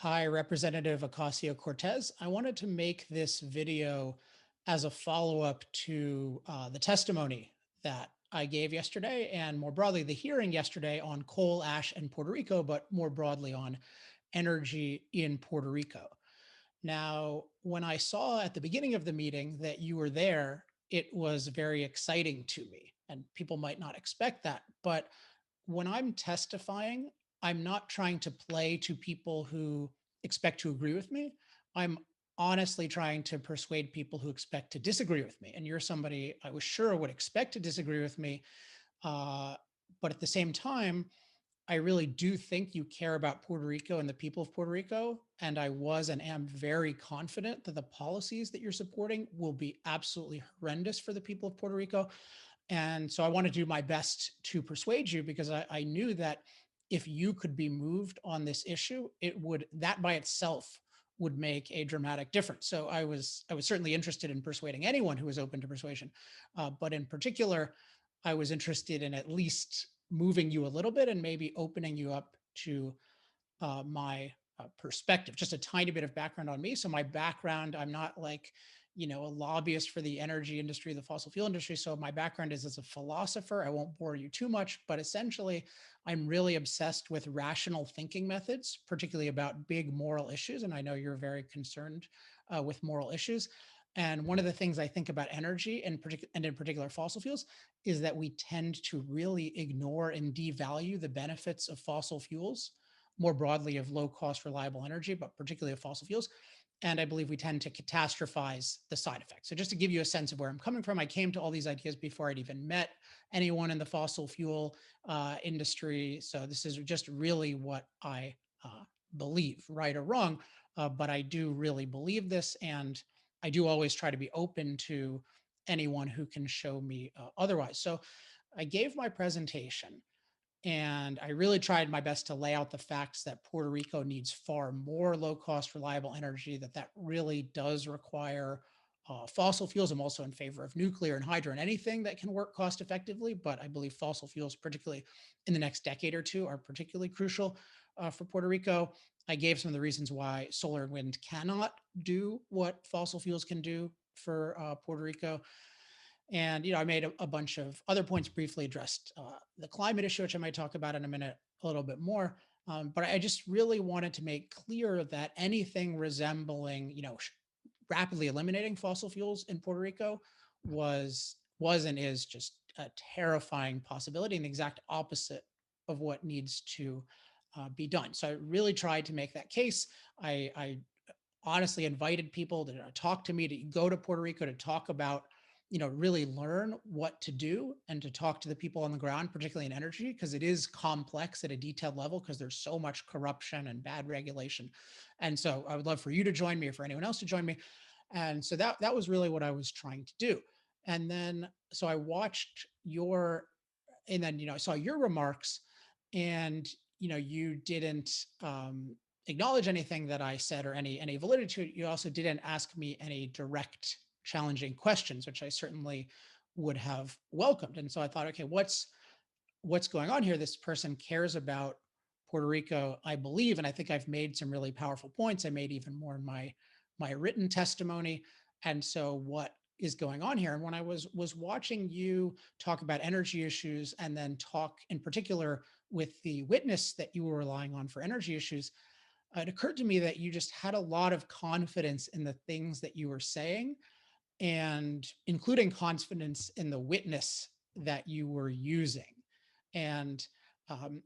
Hi, Representative Ocasio-Cortez. I wanted to make this video as a follow-up to the testimony that I gave yesterday, and more broadly, the hearing yesterday on coal ash in Puerto Rico, but more broadly on energy in Puerto Rico. Now, when I saw at the beginning of the meeting that you were there, it was very exciting to me, and people might not expect that. But when I'm testifying, I'm not trying to play to people who expect to agree with me. I'm honestly trying to persuade people who expect to disagree with me. And you're somebody I was sure would expect to disagree with me. Uh, but at the same time, I really do think you care about Puerto Rico and the people of Puerto Rico. And I was and am very confident that the policies that you're supporting will be absolutely horrendous for the people of Puerto Rico. And so I want to do my best to persuade you because I knew that if you could be moved on this issue, that by itself would make a dramatic difference. So I was certainly interested in persuading anyone who was open to persuasion, but in particular, I was interested in at least moving you a little bit and maybe opening you up to my perspective. Just a tiny bit of background on me. So my background, I'm not like, a lobbyist for the energy industry, the fossil fuel industry. So my background is as a philosopher. I won't bore you too much, but essentially, I'm really obsessed with rational thinking methods, particularly about big moral issues. And I know you're very concerned with moral issues. And one of the things I think about energy and in particular fossil fuels is that we tend to really ignore and devalue the benefits of fossil fuels, more broadly of low cost, reliable energy, but particularly of fossil fuels. And I believe we tend to catastrophize the side effects. So just to give you a sense of where I'm coming from, I came to all these ideas before I'd even met anyone in the fossil fuel industry. So this is just really what I believe, right or wrong. But I do really believe this. And I do always try to be open to anyone who can show me otherwise. So I gave my presentation and I really tried my best to lay out the facts that Puerto Rico needs far more low cost, reliable energy, that really does require fossil fuels. I'm also in favor of nuclear and hydro and anything that can work cost effectively. But I believe fossil fuels, particularly in the next decade or two, are particularly crucial for Puerto Rico. I gave some of the reasons why solar and wind cannot do what fossil fuels can do for Puerto Rico. And I made a bunch of other points, briefly addressed the climate issue, which I might talk about in a minute a little bit more. But I just really wanted to make clear that anything resembling, rapidly eliminating fossil fuels in Puerto Rico was and is just a terrifying possibility and the exact opposite of what needs to be done. So I really tried to make that case. I honestly invited people to talk to me, to go to Puerto Rico to talk about, really learn what to do and to talk to the people on the ground, particularly in energy, because it is complex at a detailed level because there's so much corruption and bad regulation. And so I would love for you to join me or for anyone else to join me. And so that was really what I was trying to do. And then so I watched and then I saw your remarks, and you didn't acknowledge anything that I said or any validity to it. You also didn't ask me any direct challenging questions, which I certainly would have welcomed. And so I thought, okay, what's going on here? This person cares about Puerto Rico, I believe, and I think I've made some really powerful points. I made even more in my written testimony. And so what is going on here? And when I was watching you talk about energy issues and then talk in particular with the witness that you were relying on for energy issues, it occurred to me that you just had a lot of confidence in the things that you were saying, and including confidence in the witness that you were using. And um,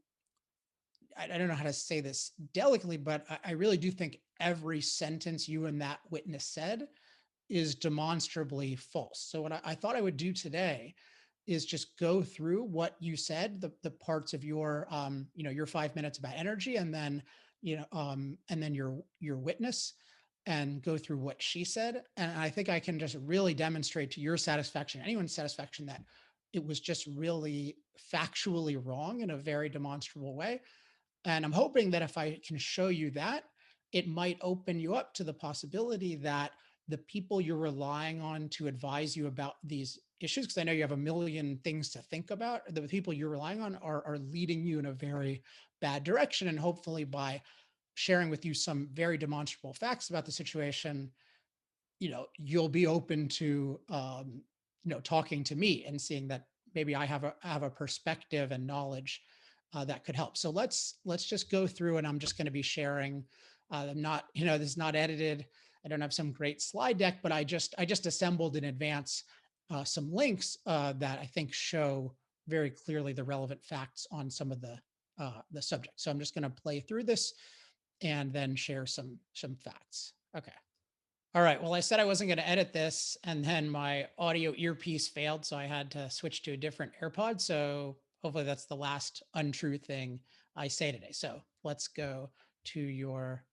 I don't know how to say this delicately, but I really do think every sentence you and that witness said is demonstrably false. So what I thought I would do today is just go through what you said, the parts of your 5 minutes about energy, and then your witness, and go through what she said. And I think I can just really demonstrate to your satisfaction, anyone's satisfaction, that it was just really factually wrong in a very demonstrable way. And I'm hoping that if I can show you that, it might open you up to the possibility that the people you're relying on to advise you about these issues, because I know you have a million things to think about, the people you're relying on are leading you in a very bad direction. And hopefully by sharing with you some very demonstrable facts about the situation, you'll be open to, talking to me and seeing that maybe I have a perspective and knowledge that could help. So let's just go through, and I'm just going to be sharing. I'm not, this is not edited. I don't have some great slide deck, but I just assembled in advance some links that I think show very clearly the relevant facts on some of the subject. So I'm just going to play through this and then share some facts. Okay. All right. Well, I said I wasn't going to edit this, and then my audio earpiece failed, so I had to switch to a different AirPod. So hopefully that's the last untrue thing I say today. So let's go to your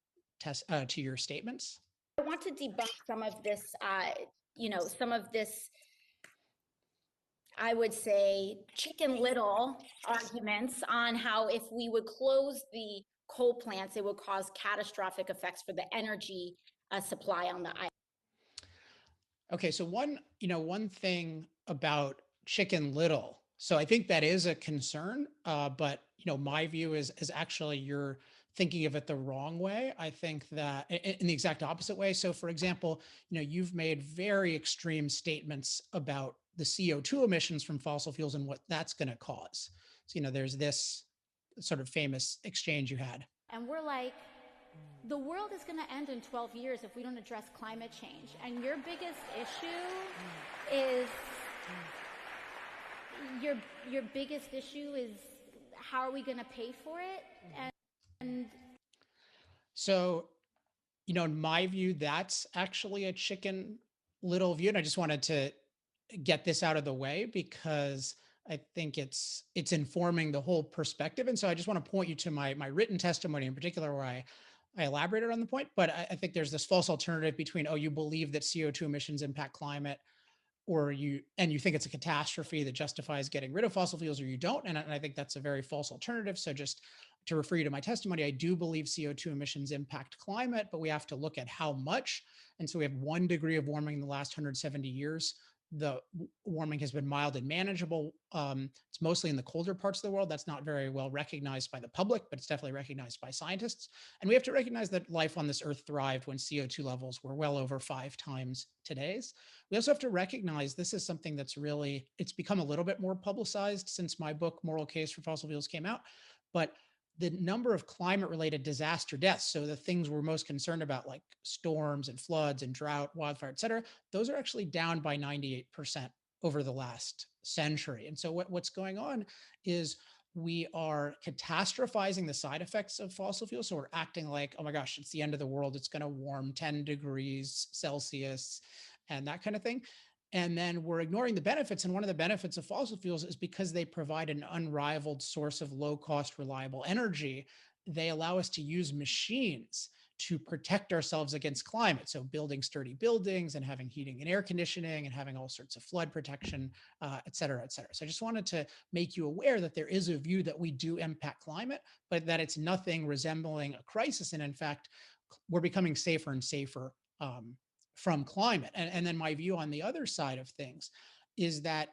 to your statements. I want to debunk some of this, I would say, Chicken Little arguments on how if we would close the coal plants, it would cause catastrophic effects for the energy supply on the island. Okay, so one thing about Chicken Little. So I think that is a concern, but my view is actually you're thinking of it the wrong way. I think that in the exact opposite way. So, for example, you've made very extreme statements about the CO2 emissions from fossil fuels and what that's going to cause. So, there's this sort of famous exchange you had. And we're like, the world is going to end in 12 years if we don't address climate change. And your biggest issue is your biggest issue is how are we going to pay for it? And so, in my view, that's actually a Chicken Little view, and I just wanted to get this out of the way because I think it's informing the whole perspective. And so I just want to point you to my written testimony in particular, where I elaborated on the point. But I think there's this false alternative between, oh, you believe that CO2 emissions impact climate, or you think it's a catastrophe that justifies getting rid of fossil fuels, or you don't. And I think that's a very false alternative. So just to refer you to my testimony, I do believe CO2 emissions impact climate, but we have to look at how much. And so we have 1 degree of warming in the last 170 years. The warming has been mild and manageable. It's mostly in the colder parts of the world. That's not very well recognized by the public, but it's definitely recognized by scientists. And we have to recognize that life on this earth thrived when CO2 levels were well over 5 times today's. We also have to recognize this is something that's it's become a little bit more publicized since my book, Moral Case for Fossil Fuels, came out. But the number of climate-related disaster deaths, so the things we're most concerned about, like storms and floods and drought, wildfire, et cetera, those are actually down by 98% over the last century. And so what's going on is we are catastrophizing the side effects of fossil fuels. So we're acting like, oh my gosh, it's the end of the world. It's going to warm 10 degrees Celsius and that kind of thing. And then we're ignoring the benefits. And one of the benefits of fossil fuels is because they provide an unrivaled source of low cost, reliable energy. They allow us to use machines to protect ourselves against climate. So building sturdy buildings and having heating and air conditioning and having all sorts of flood protection, et cetera, et cetera. So I just wanted to make you aware that there is a view that we do impact climate, but that it's nothing resembling a crisis. And in fact, we're becoming safer and safer from climate. And then my view on the other side of things is that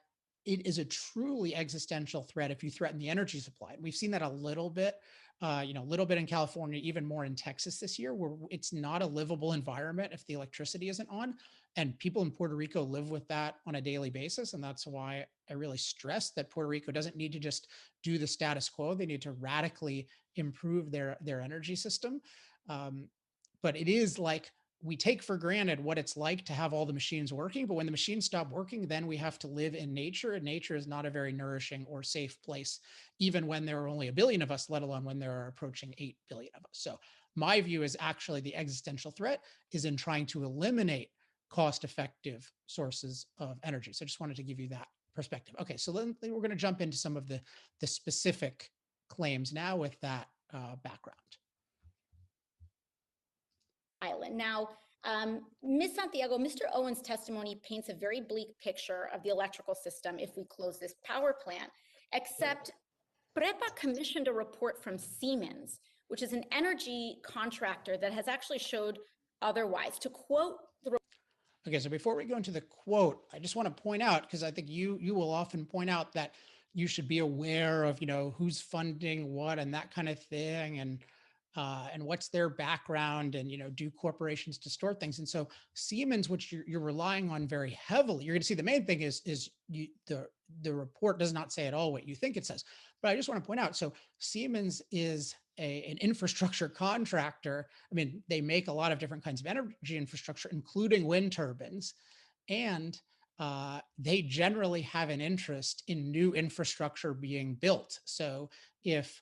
it is a truly existential threat if you threaten the energy supply. And we've seen that a little bit, a little bit in California, even more in Texas this year, where it's not a livable environment if the electricity isn't on. And people in Puerto Rico live with that on a daily basis. And that's why I really stress that Puerto Rico doesn't need to just do the status quo. They need to radically improve their energy system. But it is like, we take for granted what it's like to have all the machines working, but when the machines stop working, then we have to live in nature, and nature is not a very nourishing or safe place, even when there are only 1 billion of us, let alone when there are approaching 8 billion of us. So my view is actually the existential threat is in trying to eliminate cost-effective sources of energy. So I just wanted to give you that perspective. Okay, so then we're going to jump into some of the specific claims now with that background. Island. Now, Ms. Santiago, Mr. Owen's testimony paints a very bleak picture of the electrical system if we close this power plant, except PREPA commissioned a report from Siemens, which is an energy contractor that has actually showed otherwise. To quote the Okay, so before we go into the quote, I just want to point out, because I think you will often point out that you should be aware of, who's funding what and that kind of thing. And and what's their background, and do corporations distort things? And so Siemens, which you're relying on very heavily, you're going to see the main thing is the report does not say at all what you think it says. But I just want to point out, so Siemens is an infrastructure contractor. I mean, they make a lot of different kinds of energy infrastructure, including wind turbines, and they generally have an interest in new infrastructure being built. So if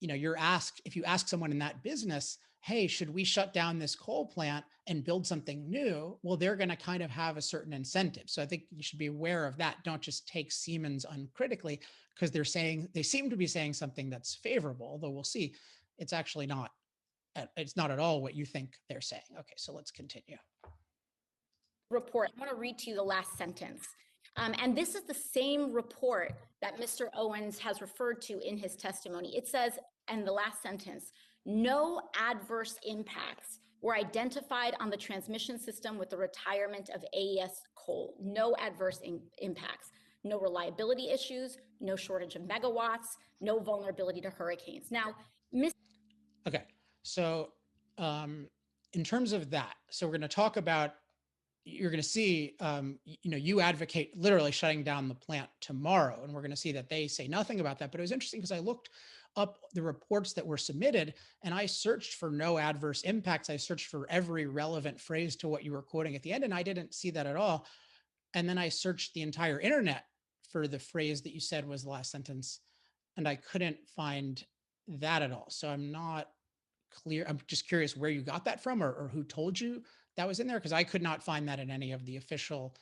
if you ask someone in that business, hey, should we shut down this coal plant and build something new? Well, they're going to kind of have a certain incentive. So I think you should be aware of that. Don't just take Siemens uncritically, because they seem to be saying something that's favorable, although we'll see it's actually not. It's not at all what you think they're saying. Okay, so let's continue. Report. I want to read to you the last sentence. And this is the same report that Mr. Owens has referred to in his testimony. It says, and the last sentence, no adverse impacts were identified on the transmission system with the retirement of AES coal. No adverse impacts, no reliability issues, no shortage of megawatts, no vulnerability to hurricanes. Now, Okay, so in terms of that, so we're going to talk about, you're going to see, you advocate literally shutting down the plant tomorrow, and we're going to see that they say nothing about that. But it was interesting because I looked up the reports that were submitted, and I searched for no adverse impacts. I searched for every relevant phrase to what you were quoting at the end, and I didn't see that at all. And then I searched the entire internet for the phrase that you said was the last sentence, and I couldn't find that at all. So I'm not clear. I'm just curious where you got that from, or who told you that was in there, because I could not find that in any of the official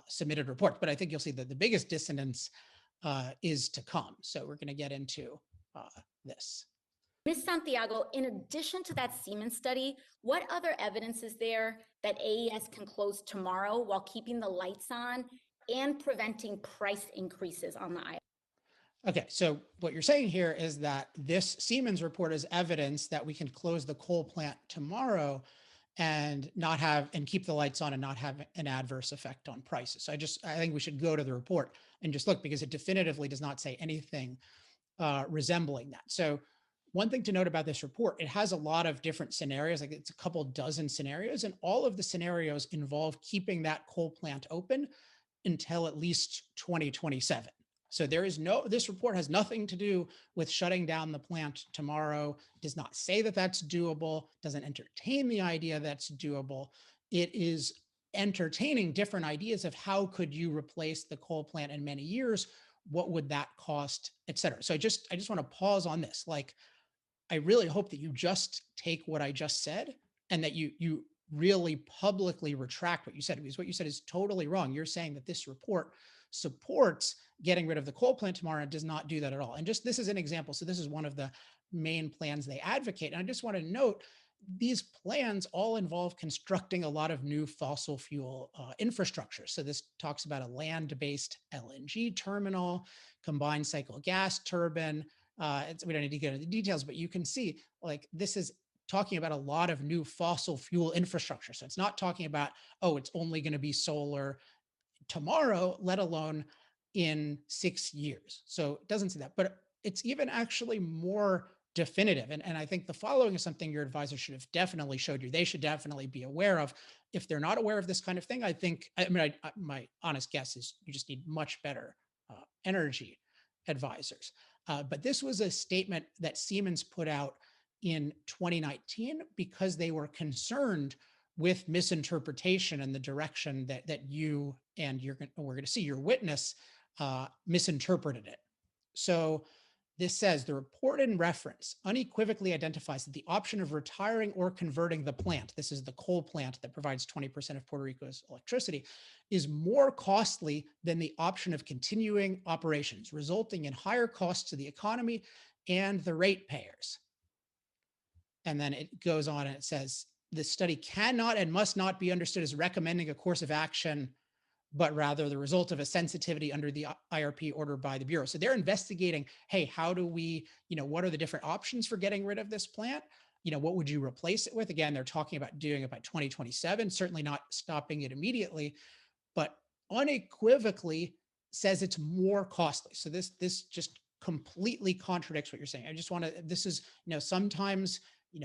submitted reports. But I think you'll see that the biggest dissonance is to come. So we're going to get into this. Ms. Santiago, in addition to that Siemens study, what other evidence is there that AES can close tomorrow while keeping the lights on and preventing price increases on the island? Okay, so what you're saying here is that this Siemens report is evidence that we can close the coal plant tomorrow and keep the lights on and not have an adverse effect on prices. So I think we should go to the report and just look, because it definitively does not say anything resembling that. So one thing to note about this report, it has a lot of different scenarios, like it's a couple dozen scenarios, and all of the scenarios involve keeping that coal plant open until at least 2027. So this report has nothing to do with shutting down the plant tomorrow, does not say that that's doable, doesn't entertain the idea that's doable. It is entertaining different ideas of how could you replace the coal plant in many years, what would that cost, et cetera. So I just want to pause on this. Like, I really hope that you just take what I just said and that you really publicly retract what you said, because what you said is totally wrong. You're saying that this report supports getting rid of the coal plant tomorrow, and does not do that at all. And just, this is an example. So this is one of the main plans they advocate. And I just want to note, these plans all involve constructing a lot of new fossil fuel infrastructure. So this talks about a land-based LNG terminal, combined cycle gas turbine. We don't need to get into the details, but you can see, like, this is talking about a lot of new fossil fuel infrastructure. So it's not talking about, oh, it's only going to be solar tomorrow, let alone in 6 years. So it doesn't say that, but it's even actually more definitive. And I think the following is something your advisor should have definitely showed you. They should definitely be aware of. If they're not aware of this kind of thing, my honest guess is you just need much better energy advisors. But this was a statement that Siemens put out in 2019 because they were concerned with misinterpretation and the direction that you and we're going to see your witness misinterpreted it. So this says, the report in reference unequivocally identifies that the option of retiring or converting the plant, this is the coal plant that provides 20% of Puerto Rico's electricity, is more costly than the option of continuing operations, resulting in higher costs to the economy and the ratepayers. And then it goes on and it says, the study cannot and must not be understood as recommending a course of action, but rather the result of a sensitivity under the IRP order by the Bureau. So they're investigating, hey, how do we, what are the different options for getting rid of this plant? What would you replace it with? Again, they're talking about doing it by 2027, certainly not stopping it immediately, but unequivocally says it's more costly. So this just completely contradicts what you're saying. I just want to, this is, sometimes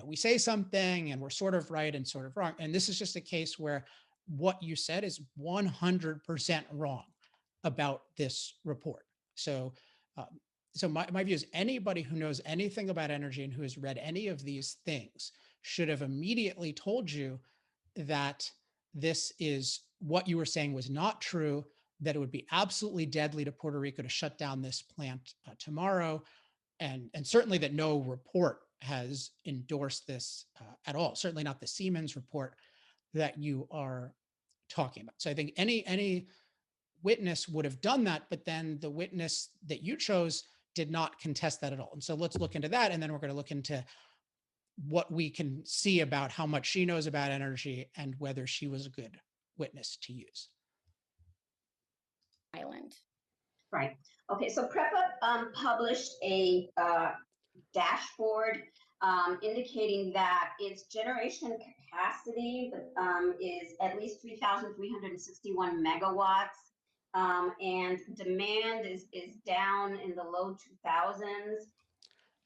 we say something and we're sort of right and sort of wrong. And this is just a case where what you said is 100% wrong about this report. So, um, so my view is anybody who knows anything about energy and who has read any of these things should have immediately told you that this is what you were saying was not true, that it would be absolutely deadly to Puerto Rico to shut down this plant tomorrow, and certainly that no report has endorsed this at all. Certainly not the Siemens report that you are talking about. So I think any witness would have done that, but then the witness that you chose did not contest that at all. And so let's look into that, and then we're going to look into what we can see about how much she knows about energy and whether she was a good witness to use. Island. Right. Okay, so PREPA published a dashboard indicating that its generation capacity is at least 3,361 megawatts, and demand is down in the low 2000s.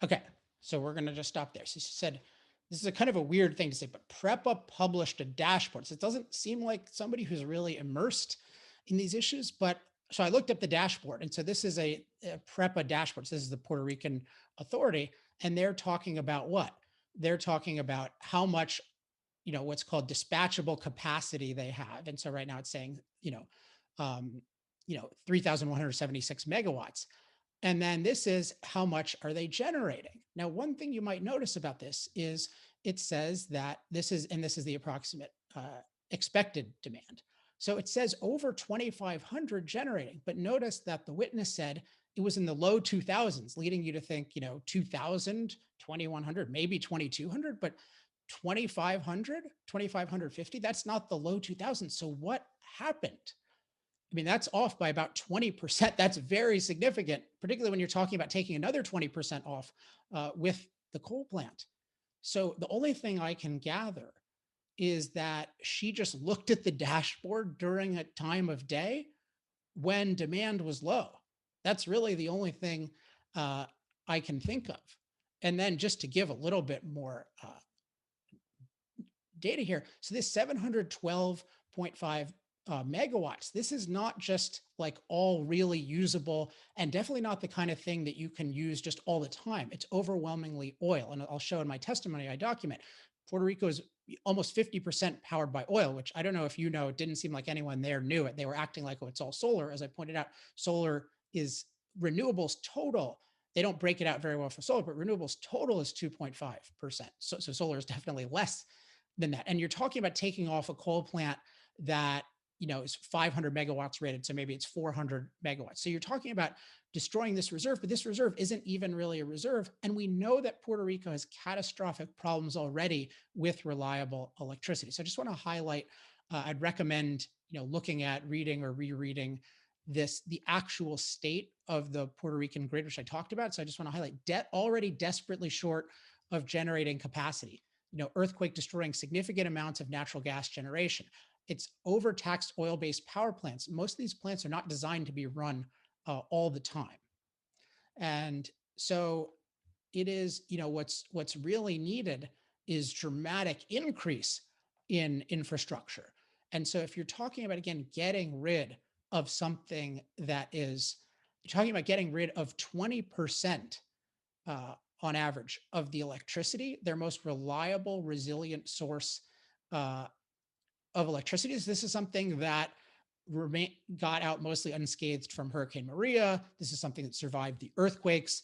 Okay, so we're going to just stop there. So she said, this is a kind of a weird thing to say, but PREPA published a dashboard. So it doesn't seem like somebody who's really immersed in these issues, but so I looked up the dashboard. And so this is a PREPA dashboard. So this is the Puerto Rican Authority. And they're talking about what? They're talking about how much, what's called dispatchable capacity they have. And so right now it's saying, 3,176 megawatts. And then this is how much are they generating? Now, one thing you might notice about this is it says that this is the approximate expected demand. So it says over 2,500 generating, but notice that the witness said it was in the low 2000s, leading you to think, 2,000, 2,100, maybe 2,200, but 2,500, 2,550, that's not the low 2000s. So what happened? I mean, that's off by about 20%. That's very significant, particularly when you're talking about taking another 20% off with the coal plant. So the only thing I can gather is that she just looked at the dashboard during a time of day when demand was low. That's really the only thing I can think of. And then just to give a little bit more data here. So this 712.5 megawatts, this is not just like all really usable and definitely not the kind of thing that you can use just all the time. It's overwhelmingly oil. And I'll show in my testimony, I document Puerto Rico is almost 50% powered by oil, which I don't know if you know, it didn't seem like anyone there knew it. They were acting like, oh, it's all solar. As I pointed out, solar is renewables total. They don't break it out very well for solar, but renewables total is 2.5%. So solar is definitely less than that. And you're talking about taking off a coal plant that is 500 megawatts rated. So maybe it's 400 megawatts. So you're talking about destroying this reserve, but this reserve isn't even really a reserve. And we know that Puerto Rico has catastrophic problems already with reliable electricity. So I just want to highlight, I'd recommend, looking at reading or rereading the actual state of the Puerto Rican grid, which I talked about. So I just want to highlight already desperately short of generating capacity, earthquake destroying significant amounts of natural gas generation. It's overtaxed oil-based power plants. Most of these plants are not designed to be run all the time. And so it is, what's really needed is dramatic increase in infrastructure. And so if you're talking about, again, getting rid of something that is, you're talking about getting rid of 20% on average of the electricity, their most reliable, resilient source of electricity. This is something that got out mostly unscathed from Hurricane Maria. This is something that survived the earthquakes.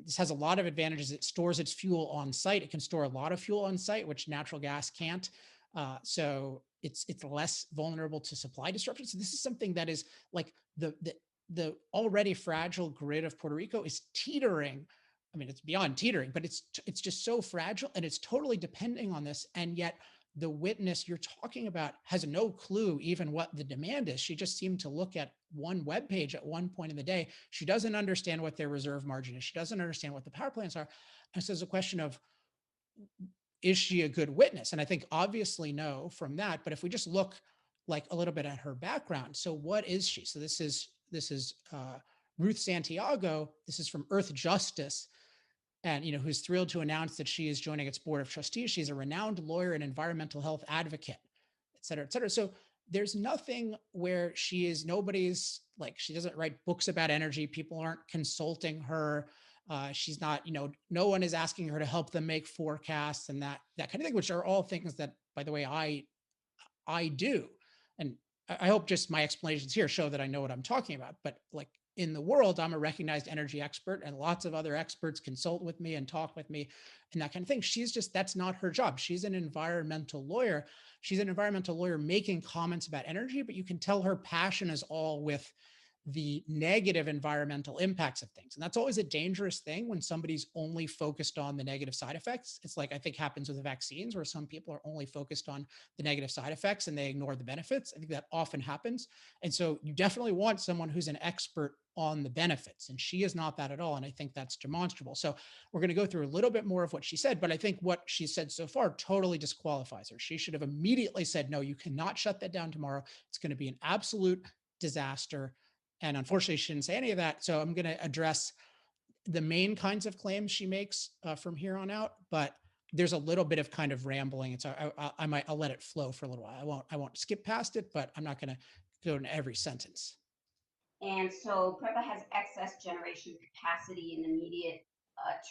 This has a lot of advantages. It stores its fuel on site. It can store a lot of fuel on site, which natural gas can't. So it's less vulnerable to supply disruptions. So this is something that is like the already fragile grid of Puerto Rico is teetering. I mean, it's beyond teetering, but it's just so fragile and it's totally depending on this. And yet the witness you're talking about has no clue even what the demand is. She just seemed to look at one web page at one point in the day. She doesn't understand what their reserve margin is. She doesn't understand what the power plants are. And so it's a question of, is she a good witness? And I think obviously no from that. But if we just look like a little bit at her background, so what is she? So this is Ruth Santiago. This is from Earth Justice. and who's thrilled to announce that she is joining its board of trustees. She's a renowned lawyer and environmental health advocate, et cetera, et cetera. So there's nothing where nobody's like, she doesn't write books about energy. People aren't consulting her. She's not, no one is asking her to help them make forecasts and that kind of thing, which are all things that, by the way, I do. And I hope just my explanations here show that I know what I'm talking about. But like in the world, I'm a recognized energy expert, and lots of other experts consult with me and talk with me and that kind of thing. That's not her job. She's an environmental lawyer. She's an environmental lawyer making comments about energy, but you can tell her passion is all with the negative environmental impacts of things. And that's always a dangerous thing when somebody's only focused on the negative side effects. It's like I think happens with the vaccines, where some people are only focused on the negative side effects and they ignore the benefits. I think that often happens. And so you definitely want someone who's an expert on the benefits, and she is not that at all. And I think that's demonstrable. So we're going to go through a little bit more of what she said, but I think what she said so far totally disqualifies her. She should have immediately said, no, you cannot shut that down tomorrow. It's going to be an absolute disaster. And unfortunately, she didn't say any of that. So I'm going to address the main kinds of claims she makes from here on out. But there's a little bit of kind of rambling. And so I'll let it flow for a little while. I won't skip past it, but I'm not going to go into every sentence. And so PREPA has excess generation capacity in the immediate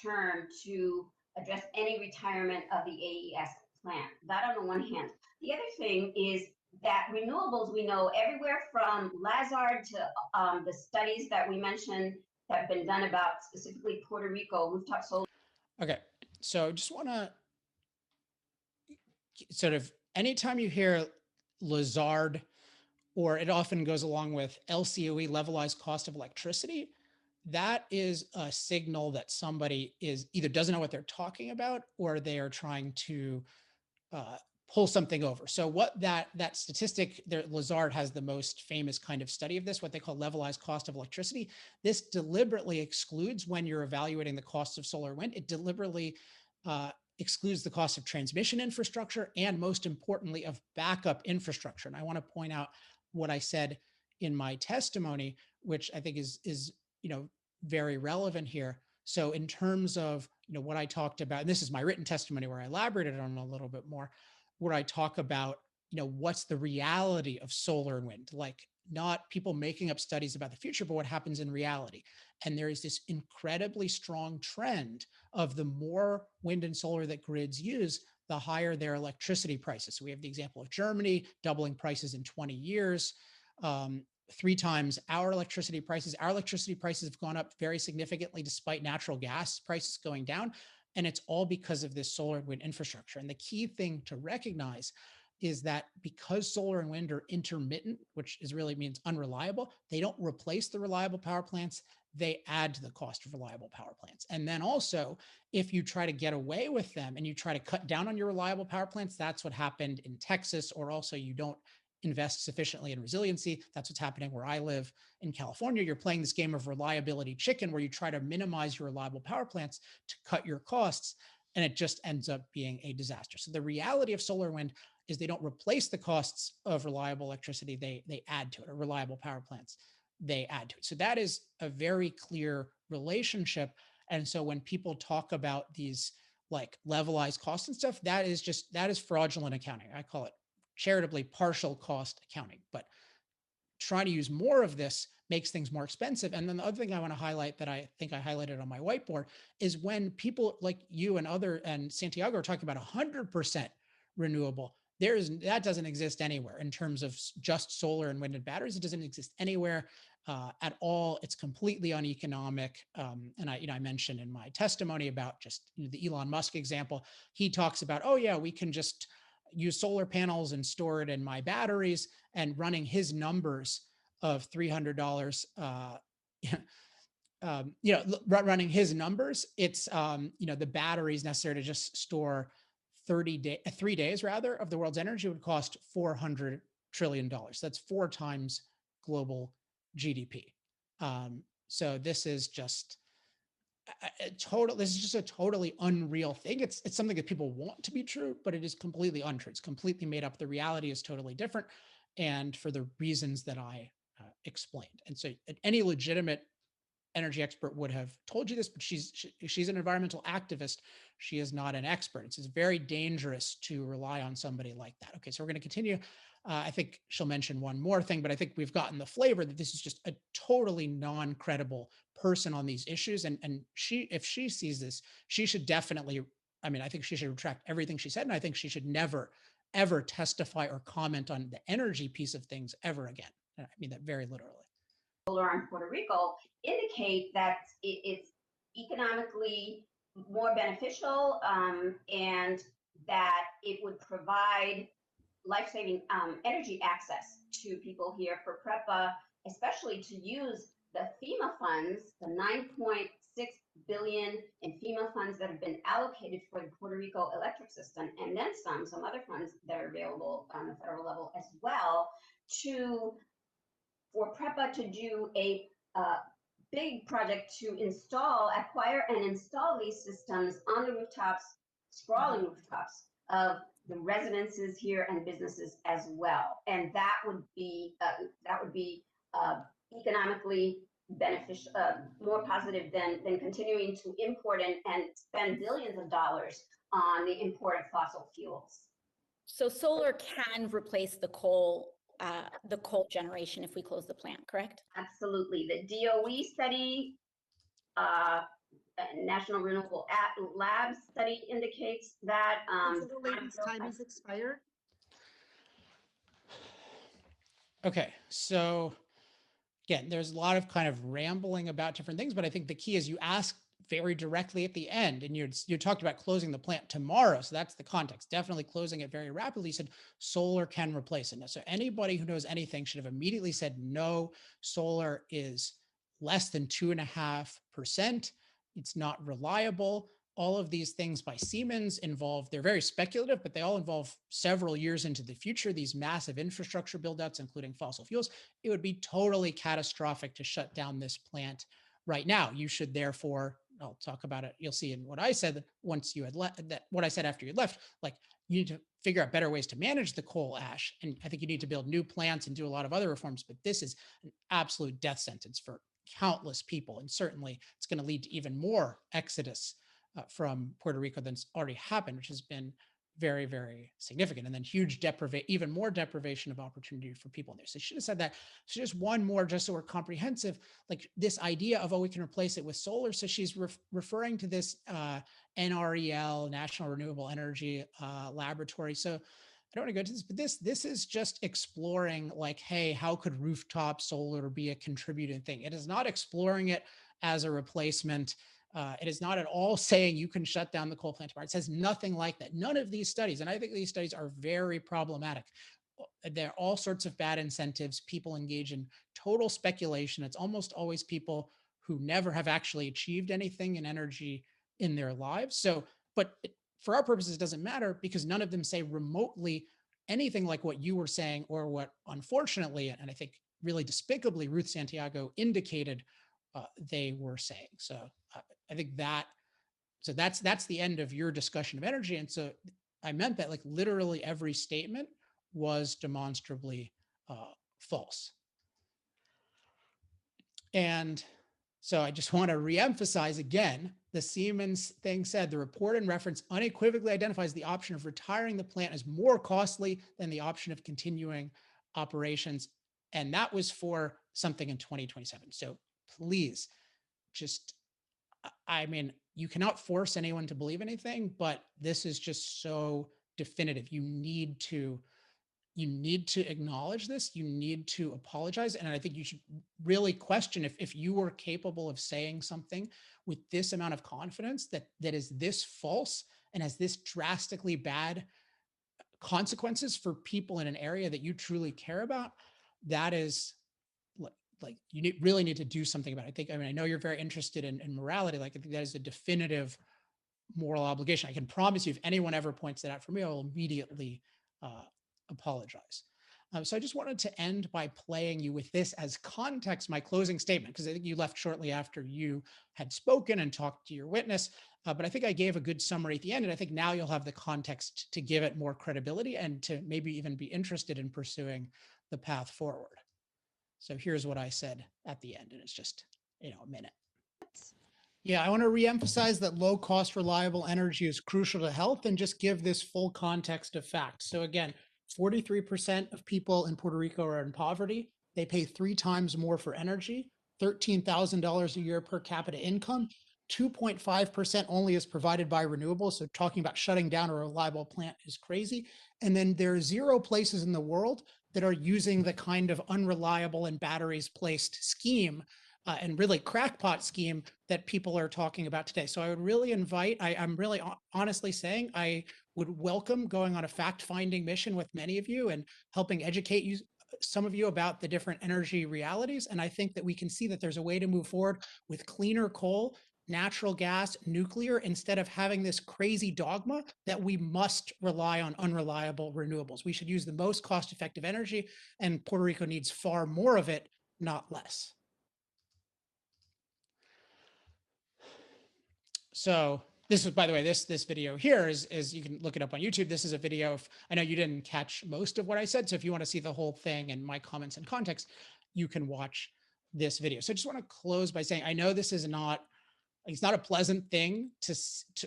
term to address any retirement of the AES plant. That on the one hand. The other thing is that renewables, we know everywhere from Lazard to the studies that we mentioned that have been done about specifically Puerto Rico rooftop solar. Okay, so just want to sort of, anytime you hear Lazard, or it often goes along with LCOE, levelized cost of electricity, that is a signal that somebody is either doesn't know what they're talking about, or they are trying to pull something over. So what that statistic there, Lazard has the most famous kind of study of this, what they call levelized cost of electricity. This deliberately excludes, when you're evaluating the costs of solar and wind, it deliberately excludes the cost of transmission infrastructure and, most importantly, of backup infrastructure. And I want to point out what I said in my testimony, which I think is very relevant here. So in terms of what I talked about, and this is my written testimony where I elaborated on it a little bit more, where I talk about what's the reality of solar and wind, like not people making up studies about the future, but what happens in reality. And there is this incredibly strong trend of the more wind and solar that grids use, the higher their electricity prices. So we have the example of Germany doubling prices in 20 years, 3 times our electricity prices. Our electricity prices have gone up very significantly despite natural gas prices going down. And it's all because of this solar and wind infrastructure. And the key thing to recognize is that because solar and wind are intermittent, which really means unreliable, they don't replace the reliable power plants, they add to the cost of reliable power plants. And then also, if you try to get away with them and you try to cut down on your reliable power plants, that's what happened in Texas, or also you don't invest sufficiently in resiliency. That's what's happening where I live in California. You're playing this game of reliability chicken where you try to minimize your reliable power plants to cut your costs, and it just ends up being a disaster. So the reality of solar and wind is they don't replace the costs of reliable electricity, they add to it, or reliable power plants, they add to it. So that is a very clear relationship. And so when people talk about these like levelized costs and stuff, that is fraudulent accounting. I call it charitably partial cost accounting. But trying to use more of this makes things more expensive. And then the other thing I want to highlight that I think I highlighted on my whiteboard is when people like you and Santiago are talking about 100% renewable, that doesn't exist anywhere in terms of just solar and wind and batteries. It doesn't exist anywhere at all. It's completely uneconomic. And I mentioned in my testimony about just the Elon Musk example. He talks about, oh yeah, we can just use solar panels and store it in my batteries, and running his numbers of $300, running his numbers, it's, the batteries necessary to just store 3 days rather of the world's energy would cost $400 trillion. That's 4 times global GDP. So this is just a totally unreal thing. It's something that people want to be true, but it is completely untrue. It's completely made up. The reality is totally different, and for the reasons that I explained. And so any legitimate energy expert would have told you this, but she's an environmental activist. She is not an expert. It's very dangerous to rely on somebody like that. Okay, so we're going to continue. I think she'll mention one more thing, but I think we've gotten the flavor that this is just a totally non-credible person on these issues. And if she sees this, she should definitely, I mean, I think she should retract everything she said. And I think she should never, ever testify or comment on the energy piece of things ever again. And I mean that very literally. Solar in Puerto Rico indicate that it's economically more beneficial, and that it would provide life-saving energy access to people here for PREPA, especially to use the FEMA funds, the 9.6 billion in FEMA funds that have been allocated for the Puerto Rico electric system, and then some other funds that are available on the federal level as well, for PREPA to do a big project to acquire and install these systems on the rooftops, sprawling rooftops of the residences here and businesses as well. And that would be economically beneficial, more positive than continuing to import and spend billions of dollars on the import of fossil fuels. So solar can replace the coal generation if we close the plant, correct? Absolutely. The DOE study, National Renewable Lab study indicates that. So the lady's time has expired. Okay, so again, there's a lot of kind of rambling about different things, but I think the key is you ask very directly at the end, and you talked about closing the plant tomorrow, so that's the context. Definitely closing it very rapidly. You said solar can replace it. So anybody who knows anything should have immediately said no. Solar is less than 2.5%. It's not reliable. All of these things by Siemens they're very speculative, but they all involve several years into the future, these massive infrastructure buildouts, including fossil fuels. It would be totally catastrophic to shut down this plant right now. You should therefore, I'll talk about it, you'll see in what I said once you had what I said after you left, like you need to figure out better ways to manage the coal ash. And I think you need to build new plants and do a lot of other reforms, but this is an absolute death sentence for countless people. And certainly it's going to lead to even more exodus from Puerto Rico than's already happened, which has been very, very significant. And then huge even more deprivation of opportunity for people in there. So she should have said that. So just one more, just so we're comprehensive, like this idea of, oh, we can replace it with solar. So she's referring to this NREL, National Renewable Energy Laboratory. So I don't want to go to this, but this is just exploring like, hey, how could rooftop solar be a contributing thing? It is not exploring it as a replacement. It is not at all saying you can shut down the coal plant tomorrow. It says nothing like that. None of these studies, and I think these studies are very problematic. There are all sorts of bad incentives. People engage in total speculation. It's almost always people who never have actually achieved anything in energy in their lives. So, but for our purposes, it doesn't matter because none of them say remotely anything like what you were saying or what, unfortunately, and I think really despicably, Ruth Santiago indicated they were saying. So I think that's the end of your discussion of energy. And so I meant that like literally every statement was demonstrably false. And so I just want to reemphasize again, the Siemens thing said, the report and reference unequivocally identifies the option of retiring the plant as more costly than the option of continuing operations. And that was for something in 2027. So please just, I mean, you cannot force anyone to believe anything, but this is just so definitive. You need to acknowledge this. You need to apologize. And I think you should really question if you were capable of saying something with this amount of confidence that is this false and has this drastically bad consequences for people in an area that you truly care about. That is like you really need to do something about it. I know you're very interested in morality. Like I think that is a definitive moral obligation. I can promise you, if anyone ever points that out for me, I will immediately apologize. So I just wanted to end by playing you with this as context, my closing statement, because I think you left shortly after you had spoken and talked to your witness. But I think I gave a good summary at the end. And I think now you'll have the context to give it more credibility and to maybe even be interested in pursuing the path forward. So here's what I said at the end, and it's just, a minute. Yeah, I want to reemphasize that low cost, reliable energy is crucial to health and just give this full context of facts. So, again, 43% of people in Puerto Rico are in poverty. They pay 3 times more for energy, $13,000 a year per capita income. 2.5% only is provided by renewables. So, talking about shutting down a reliable plant is crazy. And then there are 0 places in the world that are using the kind of unreliable and batteries placed scheme and really crackpot scheme that people are talking about today. So I would really invite, I'm really honestly saying I would welcome going on a fact-finding mission with many of you and helping educate you, some of you, about the different energy realities. And I think that we can see that there's a way to move forward with cleaner coal, natural gas, nuclear, instead of having this crazy dogma that we must rely on unreliable renewables. We should use the most cost-effective energy, and Puerto Rico needs far more of it, not less. So this is, by the way, this video here is you can look it up on YouTube. This is a video of, I know you didn't catch most of what I said. So if you want to see the whole thing and my comments and context, you can watch this video. So I just want to close by saying, I know this is not, it's not a pleasant thing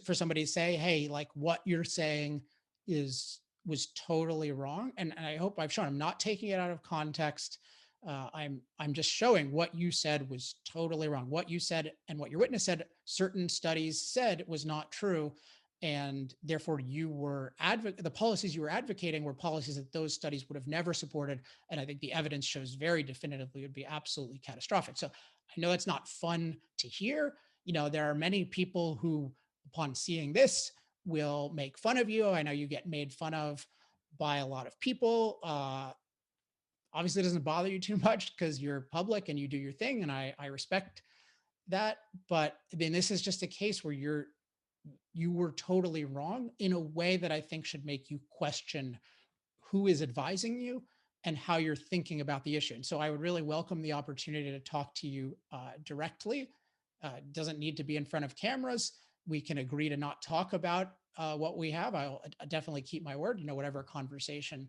for somebody to say, hey, like what you're saying was totally wrong. And I hope I've shown, I'm not taking it out of context. I'm just showing what you said was totally wrong. What you said and what your witness said, certain studies said was not true. And therefore you were the policies you were advocating were policies that those studies would have never supported. And I think the evidence shows very definitively it would be absolutely catastrophic. So I know it's not fun to hear. You know, there are many people who, upon seeing this, will make fun of you. I know you get made fun of by a lot of people. Obviously, it doesn't bother you too much because you're public and you do your thing, and I respect that. But I mean, this is just a case where you were totally wrong in a way that I think should make you question who is advising you and how you're thinking about the issue. And so I would really welcome the opportunity to talk to you directly. It doesn't need to be in front of cameras. We can agree to not talk about what we have. I'll definitely keep my word, you know, whatever conversation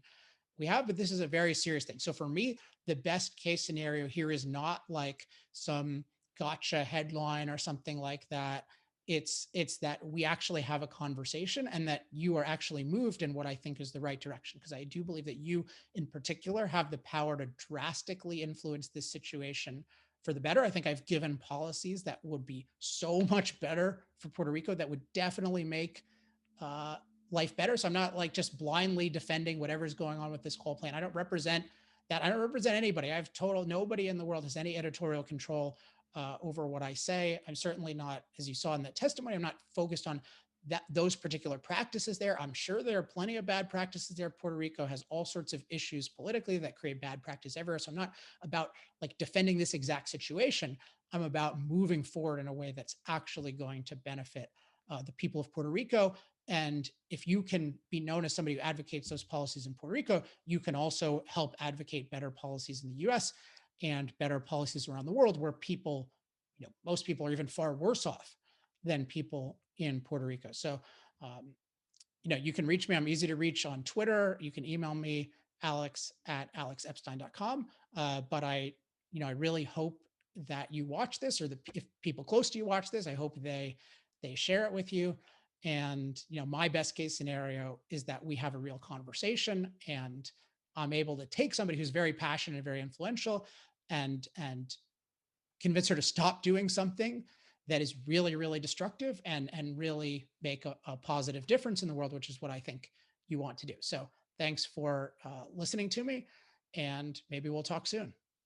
we have, but this is a very serious thing. So for me, the best case scenario here is not like some gotcha headline or something like that. It's that we actually have a conversation and that you are actually moved in what I think is the right direction. Because I do believe that you in particular have the power to drastically influence this situation for the better. I think I've given policies that would be so much better for Puerto Rico that would definitely make life better. So I'm not like just blindly defending whatever's going on with this coal plant. I don't represent that. I don't represent anybody. I have nobody in the world has any editorial control over what I say. I'm certainly not, as you saw in that testimony, I'm not focused on those particular practices there. I'm sure there are plenty of bad practices there. Puerto Rico has all sorts of issues politically that create bad practice everywhere. So I'm not about like defending this exact situation. I'm about moving forward in a way that's actually going to benefit the people of Puerto Rico. And if you can be known as somebody who advocates those policies in Puerto Rico, you can also help advocate better policies in the US and better policies around the world where people, you know, most people are even far worse off than people in Puerto Rico. So, you know, you can reach me. I'm easy to reach on Twitter. You can email me, alex@alexepstein.com. But I really hope that you watch this, or if people close to you watch this, I hope they share it with you. And, you know, my best case scenario is that we have a real conversation and I'm able to take somebody who's very passionate and very influential and convince her to stop doing something that is really, really destructive and really make a positive difference in the world, which is what I think you want to do. So thanks for listening to me, and maybe we'll talk soon.